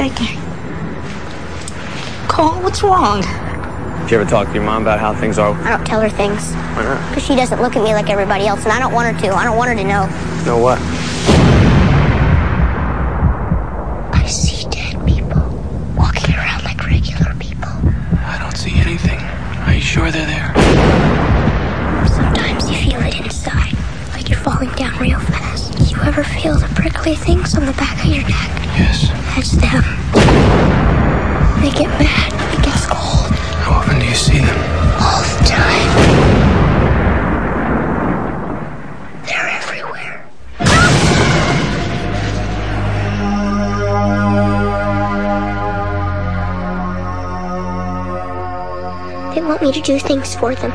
shaking. Cole, what's wrong? Did you ever talk to your mom about how things are? I don't tell her things. Why not? Because she doesn't look at me like everybody else, and I don't want her to. I don't want her to know. Know what? I see dead people walking around like regular people. I don't see anything. Are you sure they're there? Sometimes you feel it inside, like you're falling down real fast. You ever feel the prickly things on the back of your neck? Yes. That's them. They get mad. It gets cold. How often do you see them? All the time. They're everywhere. They want me to do things for them.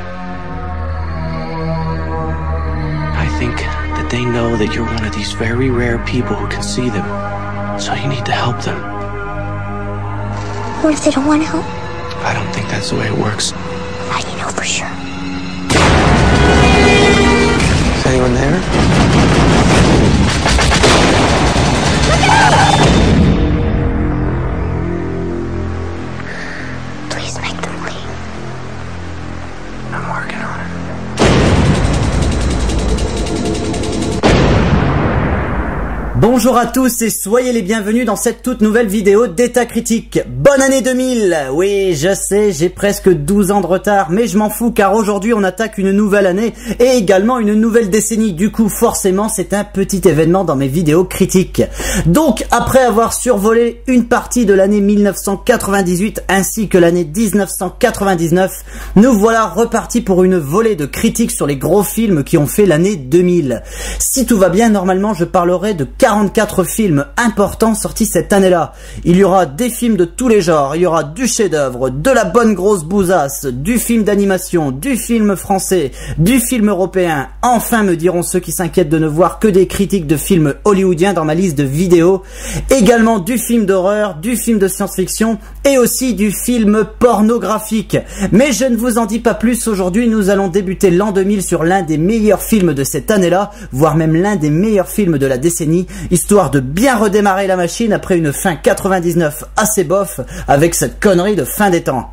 I think that they know that you're one of these very rare people who can see them. So you need to help them. What if they don't want to help? I don't think that's the way it works. How do you know for sure? Is anyone there? Please make them leave. I'm working on it. Bonjour à tous et soyez les bienvenus dans cette toute nouvelle vidéo d'État Critique. Bonne année 2000! Oui, je sais, j'ai presque 12 ans de retard, mais je m'en fous car aujourd'hui on attaque une nouvelle année et également une nouvelle décennie. Du coup, forcément, c'est un petit événement dans mes vidéos critiques. Donc, après avoir survolé une partie de l'année 1998 ainsi que l'année 1999, nous voilà repartis pour une volée de critiques sur les gros films qui ont fait l'année 2000. Si tout va bien, normalement, je parlerai de 44 films importants sortis cette année-là. Il y aura des films de tous les genres, il y aura du chef-d'œuvre, de la bonne grosse bousasse, du film d'animation, du film français, du film européen. Enfin, me diront ceux qui s'inquiètent de ne voir que des critiques de films hollywoodiens dans ma liste de vidéos. Également du film d'horreur, du film de science-fiction et aussi du film pornographique. Mais je ne vous en dis pas plus. Aujourd'hui, nous allons débuter l'an 2000 sur l'un des meilleurs films de cette année-là, voire même l'un des meilleurs films de la décennie, histoire de bien redémarrer la machine après une fin 99 assez bof avec cette connerie de fin des temps.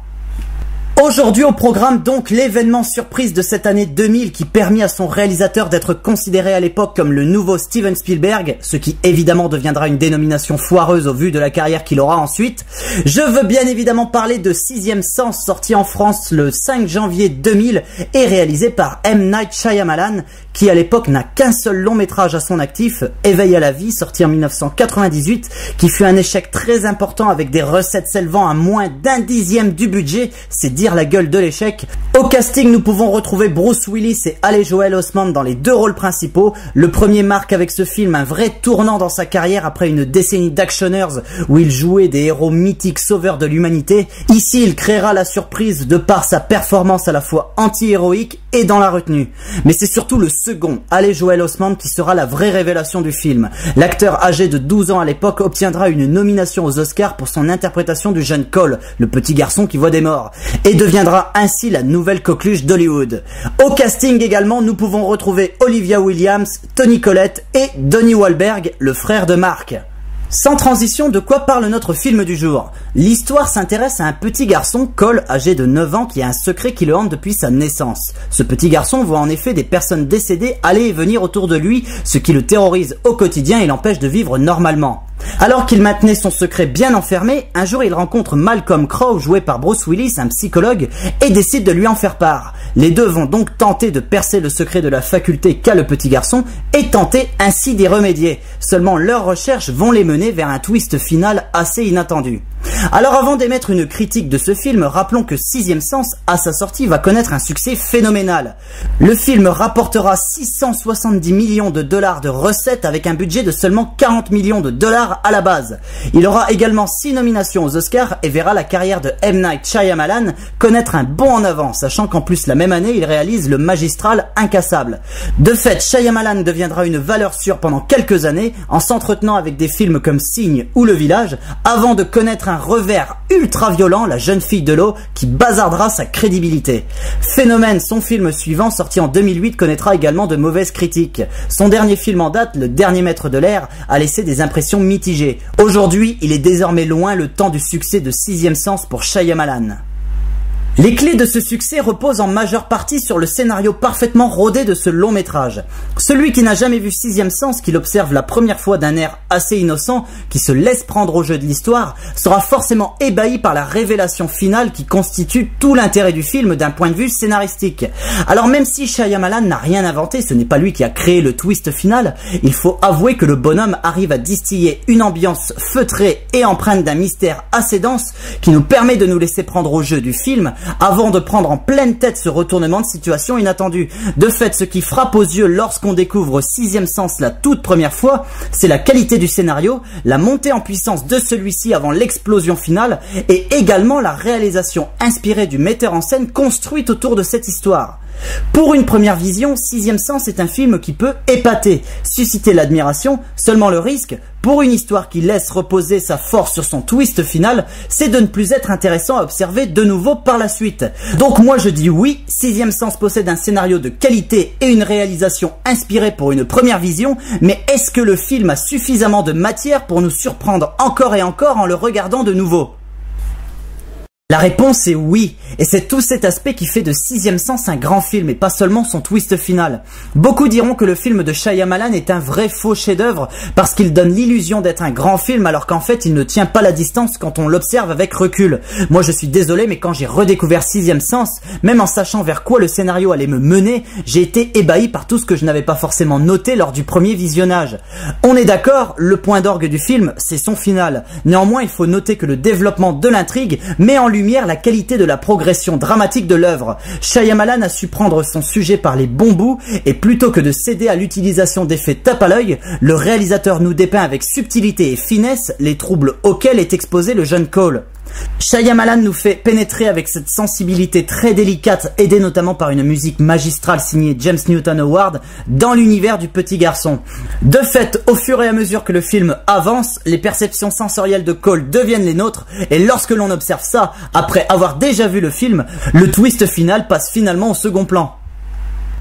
Aujourd'hui au programme donc l'événement surprise de cette année 2000 qui permit à son réalisateur d'être considéré à l'époque comme le nouveau Steven Spielberg, ce qui évidemment deviendra une dénomination foireuse au vu de la carrière qu'il aura ensuite. Je veux bien évidemment parler de Sixième Sens, sorti en France le 5 janvier 2000 et réalisé par M. Night Shyamalan, qui à l'époque n'a qu'un seul long métrage à son actif, Éveil à la vie, sorti en 1998, qui fut un échec très important avec des recettes s'élevant à moins d'1/10 du budget, c'est dire la gueule de l'échec. Au casting, nous pouvons retrouver Bruce Willis et Haley Joel Osment dans les deux rôles principaux. Le premier marque avec ce film un vrai tournant dans sa carrière après une décennie d'actionneurs où il jouait des héros mythiques sauveurs de l'humanité. Ici, il créera la surprise de par sa performance à la fois anti-héroïque et dans la retenue. Mais c'est surtout le second, Haley Joel Osment, qui sera la vraie révélation du film. L'acteur âgé de 12 ans à l'époque obtiendra une nomination aux Oscars pour son interprétation du jeune Cole, le petit garçon qui voit des morts, et deviendra ainsi la nouvelle coqueluche d'Hollywood. Au casting également, nous pouvons retrouver Olivia Williams, Toni Collette et Donnie Wahlberg, le frère de Mark. Sans transition, de quoi parle notre film du jour? L'histoire s'intéresse à un petit garçon, Cole, âgé de 9 ans, qui a un secret qui le hante depuis sa naissance. Ce petit garçon voit en effet des personnes décédées aller et venir autour de lui, ce qui le terrorise au quotidien et l'empêche de vivre normalement. Alors qu'il maintenait son secret bien enfermé, un jour il rencontre Malcolm Crowe, joué par Bruce Willis, un psychologue, et décide de lui en faire part. Les deux vont donc tenter de percer le secret de la faculté qu'a le petit garçon et tenter ainsi d'y remédier. Seulement leurs recherches vont les mener vers un twist final assez inattendu. Alors avant d'émettre une critique de ce film, rappelons que Sixième Sens, à sa sortie, va connaître un succès phénoménal. Le film rapportera 670 millions de dollars de recettes avec un budget de seulement 40 millions de dollars à la base. Il aura également 6 nominations aux Oscars et verra la carrière de M. Night Shyamalan connaître un bond en avant, sachant qu'en plus la même année, il réalise le magistral Incassable. De fait, Shyamalan deviendra une valeur sûre pendant quelques années en s'entretenant avec des films comme Signe ou Le Village, avant de connaître un revers ultra violent, la jeune fille de l'eau, qui bazardera sa crédibilité. Phénomène, son film suivant, sorti en 2008, connaîtra également de mauvaises critiques. Son dernier film en date, Le Dernier Maître de l'air, a laissé des impressions mitigées. Aujourd'hui, il est désormais loin le temps du succès de Sixième Sens pour Shyamalan. Les clés de ce succès reposent en majeure partie sur le scénario parfaitement rodé de ce long métrage. Celui qui n'a jamais vu Sixième Sens, qui l'observe la première fois d'un air assez innocent, qui se laisse prendre au jeu de l'histoire, sera forcément ébahi par la révélation finale qui constitue tout l'intérêt du film d'un point de vue scénaristique. Alors même si Shyamalan n'a rien inventé, ce n'est pas lui qui a créé le twist final, il faut avouer que le bonhomme arrive à distiller une ambiance feutrée et empreinte d'un mystère assez dense qui nous permet de nous laisser prendre au jeu du film avant de prendre en pleine tête ce retournement de situation inattendu. De fait, ce qui frappe aux yeux lorsqu'on découvre Sixième Sens la toute première fois, c'est la qualité du scénario, la montée en puissance de celui-ci avant l'explosion finale, et également la réalisation inspirée du metteur en scène construite autour de cette histoire. Pour une première vision, Sixième Sens est un film qui peut épater, susciter l'admiration, seulement le risque, pour une histoire qui laisse reposer sa force sur son twist final, c'est de ne plus être intéressant à observer de nouveau par la suite. Donc moi je dis oui, Sixième Sens possède un scénario de qualité et une réalisation inspirée pour une première vision, mais est-ce que le film a suffisamment de matière pour nous surprendre encore et encore en le regardant de nouveau ? La réponse est oui, et c'est tout cet aspect qui fait de Sixième Sens un grand film et pas seulement son twist final. Beaucoup diront que le film de Shyamalan est un vrai faux chef-d'œuvre parce qu'il donne l'illusion d'être un grand film alors qu'en fait il ne tient pas la distance quand on l'observe avec recul. Moi je suis désolé mais quand j'ai redécouvert Sixième Sens, même en sachant vers quoi le scénario allait me mener, j'ai été ébahi par tout ce que je n'avais pas forcément noté lors du premier visionnage. On est d'accord, le point d'orgue du film c'est son final. Néanmoins il faut noter que le développement de l'intrigue met en lumière la qualité de la progression dramatique de l'œuvre. Shyamalan a su prendre son sujet par les bons bouts et plutôt que de céder à l'utilisation d'effets tape à l'œil, le réalisateur nous dépeint avec subtilité et finesse les troubles auxquels est exposé le jeune Cole. Shyamalan nous fait pénétrer avec cette sensibilité très délicate, aidée notamment par une musique magistrale signée James Newton Howard, dans l'univers du petit garçon. De fait, au fur et à mesure que le film avance, les perceptions sensorielles de Cole deviennent les nôtres, et lorsque l'on observe ça, après avoir déjà vu le film, le twist final passe finalement au second plan.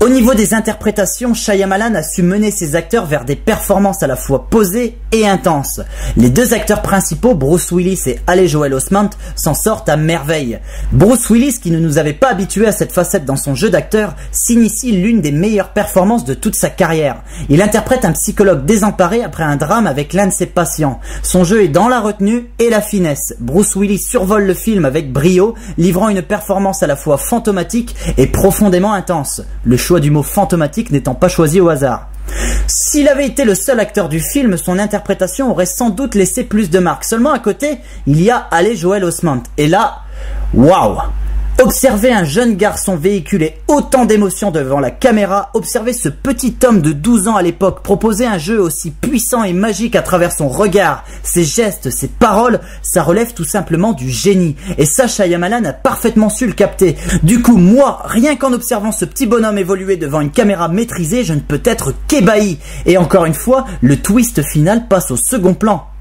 Au niveau des interprétations, Shyamalan a su mener ses acteurs vers des performances à la fois posées et intenses. Les deux acteurs principaux, Bruce Willis et Haley Joel Osment, s'en sortent à merveille. Bruce Willis, qui ne nous avait pas habitués à cette facette dans son jeu d'acteur, signe ici l'une des meilleures performances de toute sa carrière. Il interprète un psychologue désemparé après un drame avec l'un de ses patients. Son jeu est dans la retenue et la finesse. Bruce Willis survole le film avec brio, livrant une performance à la fois fantomatique et profondément intense. Le choix du mot fantomatique n'étant pas choisi au hasard. S'il avait été le seul acteur du film, son interprétation aurait sans doute laissé plus de marques. Seulement à côté, il y a Haley Joel Osment. Et là, waouh! Observer un jeune garçon véhiculer autant d'émotions devant la caméra, observer ce petit homme de 12 ans à l'époque proposer un jeu aussi puissant et magique à travers son regard, ses gestes, ses paroles, ça relève tout simplement du génie. Et ça, Shyamalan a parfaitement su le capter. Du coup, moi, rien qu'en observant ce petit bonhomme évoluer devant une caméra maîtrisée, je ne peux être qu'ébahi. Et encore une fois, le twist final passe au second plan.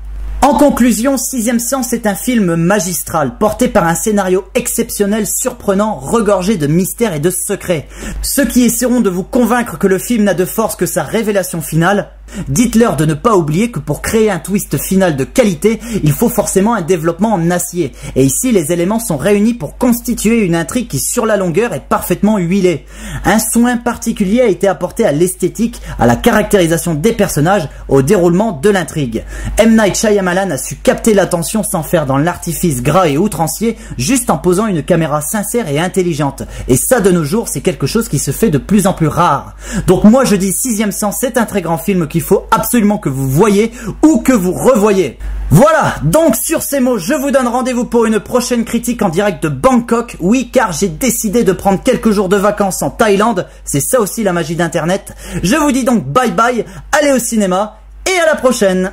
En conclusion, Sixième Sens est un film magistral, porté par un scénario exceptionnel, surprenant, regorgé de mystères et de secrets. Ceux qui essaieront de vous convaincre que le film n'a de force que sa révélation finale, dites-leur de ne pas oublier que pour créer un twist final de qualité, il faut forcément un développement en acier. Et ici, les éléments sont réunis pour constituer une intrigue qui, sur la longueur, est parfaitement huilée. Un soin particulier a été apporté à l'esthétique, à la caractérisation des personnages, au déroulement de l'intrigue. M. Night Shyamalan a su capter l'attention sans faire dans l'artifice gras et outrancier, juste en posant une caméra sincère et intelligente. Et ça, de nos jours, c'est quelque chose qui se fait de plus en plus rare. Donc moi, je dis Sixième Sens, c'est un très grand film qu'il faut absolument que vous voyez ou que vous revoyez. Voilà, donc sur ces mots, je vous donne rendez-vous pour une prochaine critique en direct de Bangkok. Oui, car j'ai décidé de prendre quelques jours de vacances en Thaïlande. C'est ça aussi la magie d'internet. Je vous dis donc bye bye, allez au cinéma et à la prochaine.